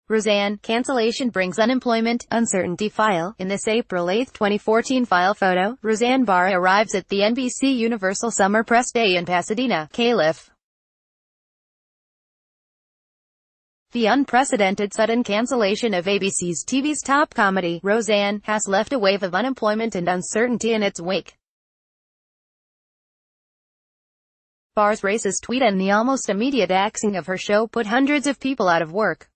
Roseanne, cancellation brings unemployment, uncertainty file. In this April 8, 2014 file photo, Roseanne Barr arrives at the NBC Universal Summer Press Day in Pasadena, Calif. The unprecedented sudden cancellation of ABC's TV's top comedy, Roseanne, has left a wave of unemployment and uncertainty in its wake. Barr's racist tweet and the almost immediate axing of her show put hundreds of people out of work.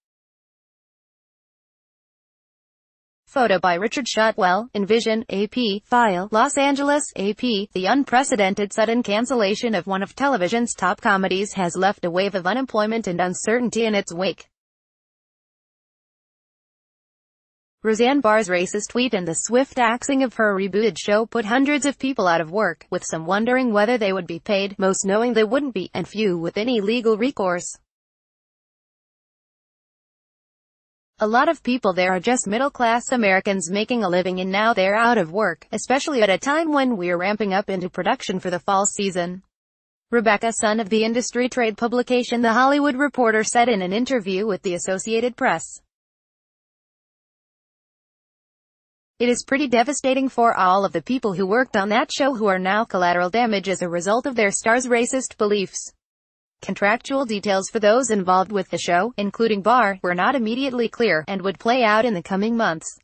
Photo by Richard Shotwell, Envision, AP, File, Los Angeles, AP. The unprecedented sudden cancellation of one of television's top comedies has left a wave of unemployment and uncertainty in its wake. Roseanne Barr's racist tweet and the swift axing of her rebooted show put hundreds of people out of work, with some wondering whether they would be paid, most knowing they wouldn't be, and few with any legal recourse. A lot of people there are just middle-class Americans making a living, and now they're out of work, especially at a time when we're ramping up into production for the fall season. Rebecca, son of the industry trade publication The Hollywood Reporter, said in an interview with the Associated Press. It is pretty devastating for all of the people who worked on that show who are now collateral damage as a result of their star's racist beliefs. Contractual details for those involved with the show, including Barr, were not immediately clear, and would play out in the coming months.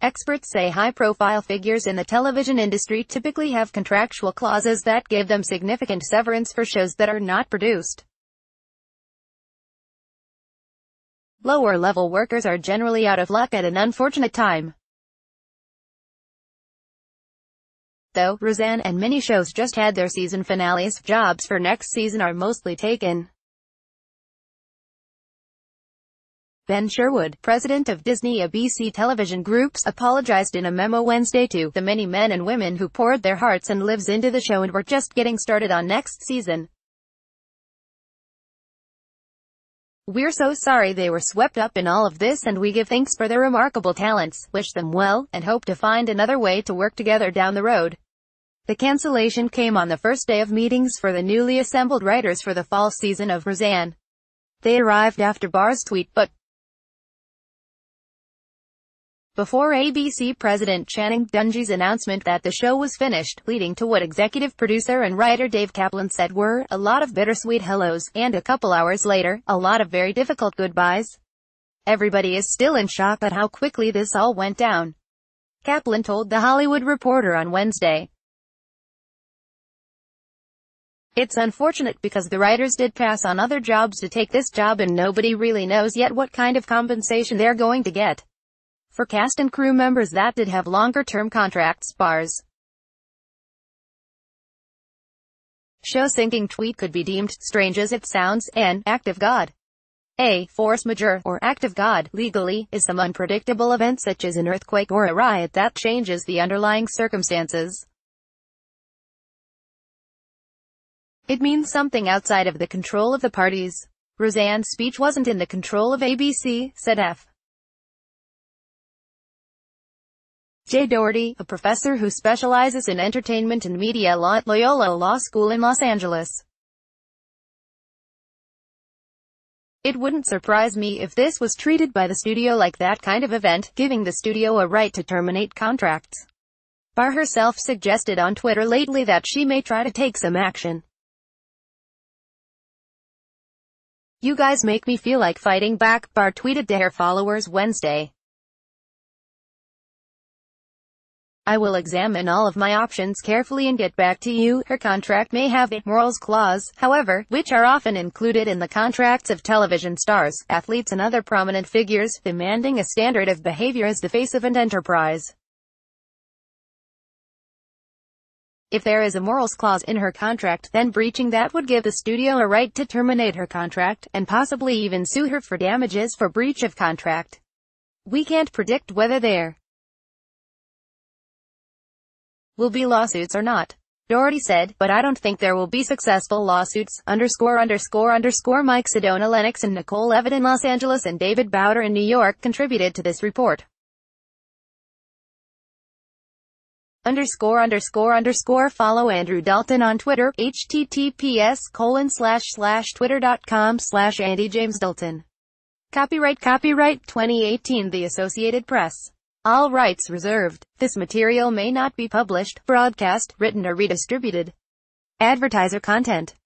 Experts say high-profile figures in the television industry typically have contractual clauses that give them significant severance for shows that are not produced. Lower-level workers are generally out of luck at an unfortunate time. Though Roseanne and many shows just had their season finales, jobs for next season are mostly taken. Ben Sherwood, president of Disney ABC Television Groups, apologized in a memo Wednesday to the many men and women who poured their hearts and lives into the show and were just getting started on next season. "We're so sorry they were swept up in all of this, and we give thanks for their remarkable talents, wish them well, and hope to find another way to work together down the road." The cancellation came on the first day of meetings for the newly assembled writers for the fall season of Roseanne. They arrived after Barr's tweet, but before ABC President Channing Dungey's announcement that the show was finished, leading to what executive producer and writer Dave Kaplan said were a lot of bittersweet hellos, and a couple hours later, a lot of very difficult goodbyes. "Everybody is still in shock at how quickly this all went down," Kaplan told The Hollywood Reporter on Wednesday. "It's unfortunate because the writers did pass on other jobs to take this job, and nobody really knows yet what kind of compensation they're going to get. For cast and crew members that did have longer-term contracts," Barr's show-sinking tweet could be deemed, strange as it sounds, an act of God. A force majeure, or act of God, legally, is some unpredictable event such as an earthquake or a riot that changes the underlying circumstances. It means something outside of the control of the parties. Roseanne's speech wasn't in the control of ABC, said F. J. Doherty, a professor who specializes in entertainment and media law at Loyola Law School in Los Angeles. "It wouldn't surprise me if this was treated by the studio like that kind of event, giving the studio a right to terminate contracts." Barr herself suggested on Twitter lately that she may try to take some action. "You guys make me feel like fighting back," Barr tweeted to her followers Wednesday. "I will examine all of my options carefully and get back to you." Her contract may have a morals clause, however, which are often included in the contracts of television stars, athletes and other prominent figures, demanding a standard of behavior as the face of an enterprise. If there is a morals clause in her contract, then breaching that would give the studio a right to terminate her contract, and possibly even sue her for damages for breach of contract. "We can't predict whether there will be lawsuits or not," Doherty said, "but I don't think there will be successful lawsuits." Mike Sedona Lennox and Nicole Evatt in Los Angeles and David Bowder in New York contributed to this report. Follow Andrew Dalton on Twitter, https://twitter.com/AndyJamesDalton. Copyright 2018 The Associated Press. All rights reserved. This material may not be published, broadcast, written or redistributed. Advertiser content.